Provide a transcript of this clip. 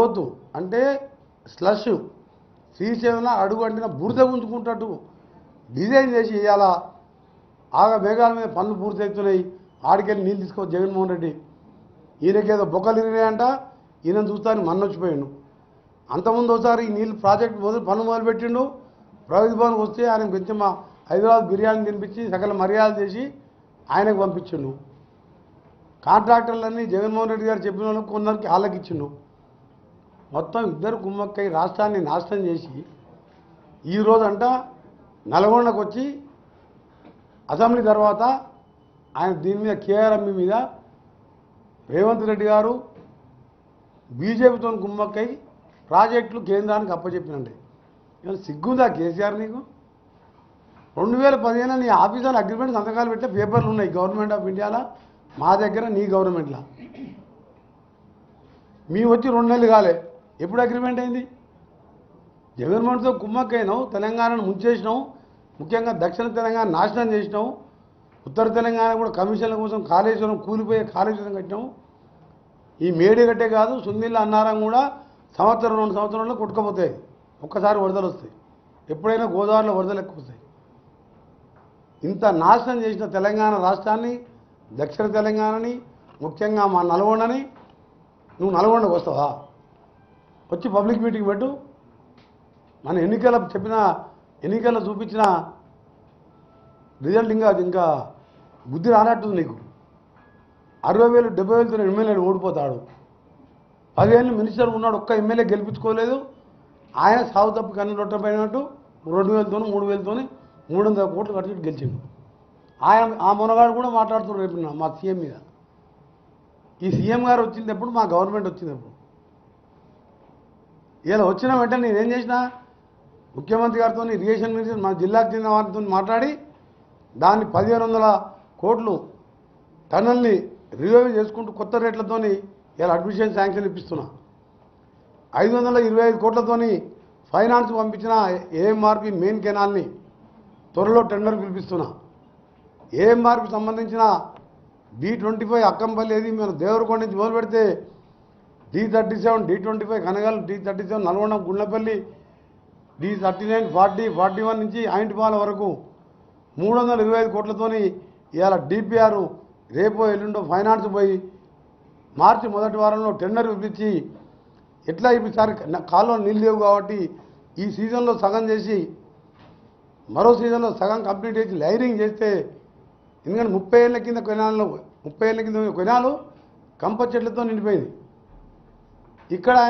లోతు అంటే స్లష్ శ్రీశైలంలో అడుగు అంటిన బురద గుంజుకుంటట్టు డిజైన్ చేసి ఇవ్వాలా. ఆగా మేఘాల మీద పనులు పూర్తవుతున్నాయి, ఆడికెళ్ళి నీళ్ళు తీసుకోవచ్చు జగన్మోహన్ రెడ్డి. ఈయనకేదో బొక్కలు ఇరినాయంట, ఈయన చూస్తాను మన్నొచ్చిపోయాడు. అంతకుముందు ఒకసారి ఈ నీళ్ళు ప్రాజెక్టు పనులు మొదలుపెట్టిండు. ప్రగతి భవన్కి వస్తే ఆయన కొంచెం మా హైదరాబాద్ బిర్యానీ తినిపించి సకల మర్యాదలు చేసి ఆయనకు పంపించిండు. కాంట్రాక్టర్లన్నీ జగన్మోహన్ రెడ్డి గారు చెప్పిన వాళ్ళకి కొందరికి ఆళ్ళకిచ్చిండు. మొత్తం ఇద్దరు కుమ్మక్కై రాష్ట్రాన్ని నాశనం చేసి ఈరోజంట నల్గొండకు వచ్చి అసెంబ్లీ తర్వాత ఆయన దీని మీద కేఆర్ఎంబి మీద రేవంత్ రెడ్డి గారు బీజేపీతో కుమ్మక్కై ప్రాజెక్టులు కేంద్రానికి అప్పచెప్పినండి. సిగ్గుందా కేసీఆర్ నీకు? 2015 నీ ఆఫీసర్లు అగ్రిమెంట్ సంతకాలు పెట్టే పేపర్లు ఉన్నాయి గవర్నమెంట్ ఆఫ్ ఇండియాలో, మా దగ్గర నీ గవర్నమెంట్లో. మీ వచ్చి 2 నెలలు కాలే, ఎప్పుడు అగ్రిమెంట్ అయింది? జగన్మోహన్తో కుమ్మక్కైనావు, తెలంగాణను ముంచేసినావు, ముఖ్యంగా దక్షిణ తెలంగాణ నాశనం చేసినావు. ఉత్తర తెలంగాణ కూడా కమిషన్ల కోసం కాళేశ్వరం కూలిపోయే కాళేశ్వరం కట్టినావు. ఈ మేడిగట్టే కాదు, సుందిళ్ళ అన్నారం కూడా సంవత్సరం 2 సంవత్సరాల్లో కొట్టుకపోతాయి. ఒక్కసారి వరదలు వస్తాయి, ఎప్పుడైనా గోదావరిలో వరదలు ఎక్కువ వస్తాయి. ఇంత నాశనం చేసిన తెలంగాణ రాష్ట్రాన్ని, దక్షిణ తెలంగాణని, ముఖ్యంగా మా నల్గొండని, నువ్వు నల్గొండకు వస్తావా? వచ్చి పబ్లిక్ మీటింగ్ పెట్టు. మన ఎన్నికల్లో చూపించిన రిజల్ట్ ఇంకా బుద్ధి రానట్టుంది నీకు. 60,000 70,000 ఎమ్మెల్యేలు ఓడిపోతాడు. 10 ఏళ్ళు మినిస్టర్ ఉన్నాడు, ఒక్క ఎమ్మెల్యే గెలిపించుకోలేదు. ఆయన సాగు తప్పు కన్ను రొట్టపోయినట్టు 2,000తోనూ 3,000తోని 300 కోట్లు ఖర్చు గెలిచిండు. ఆ మొనగాడు కూడా మాట్లాడుతున్నారు రేపు మా సీఎం మీద. ఈ సీఎం గారు వచ్చినప్పుడు మా గవర్నమెంట్ వచ్చినప్పుడు ఇలా వచ్చిన వెంటనే నేనేం చేసిన, ముఖ్యమంత్రి గారితో ఇరిగేషన్ మినిస్టర్ మన జిల్లాకు చెందిన వారితో మాట్లాడి దాన్ని 1,500 కోట్లు టన్నుల్ని రివ్యూ చేసుకుంటూ కొత్త రేట్లతోని ఇలా అడ్మిషన్ శాంక్షన్ ఇప్పిస్తున్నా. 525 కోట్లతోని ఫైనాన్స్ పంపించిన ఏఎంఆర్పి మెయిన్ కెనాల్ని త్వరలో టెండర్ పిలిపిస్తున్నా. ఏఎంఆర్పి సంబంధించిన D25 అక్కంపల్లి ఏది మేము దేవరకొండ నుంచి మొదలు పెడితే D37, D25 Kanagal, D37 Nalgonda Gundlapalli, D39 40 41 నుంచి ఆయింటిపాల వరకు 325 కోట్లతోని ఇవాళ డిపిఆర్ రేపో ఎల్లుండో ఫైనాన్స్ పోయి మార్చి మొదటి వారంలో టెండర్ పిలిపించి ఎట్లా ఈసారి కాలువ నీళ్ళు లేవు కాబట్టి ఈ సీజన్లో సగం చేసి మరో సీజన్లో సగం కంప్లీట్ చేసి లైరింగ్ చేస్తే, ఎందుకంటే 30 ఏళ్ళ కింద కొనాలు కంప చెట్లతో నిండిపోయింది. ఇక్కడ ఆయన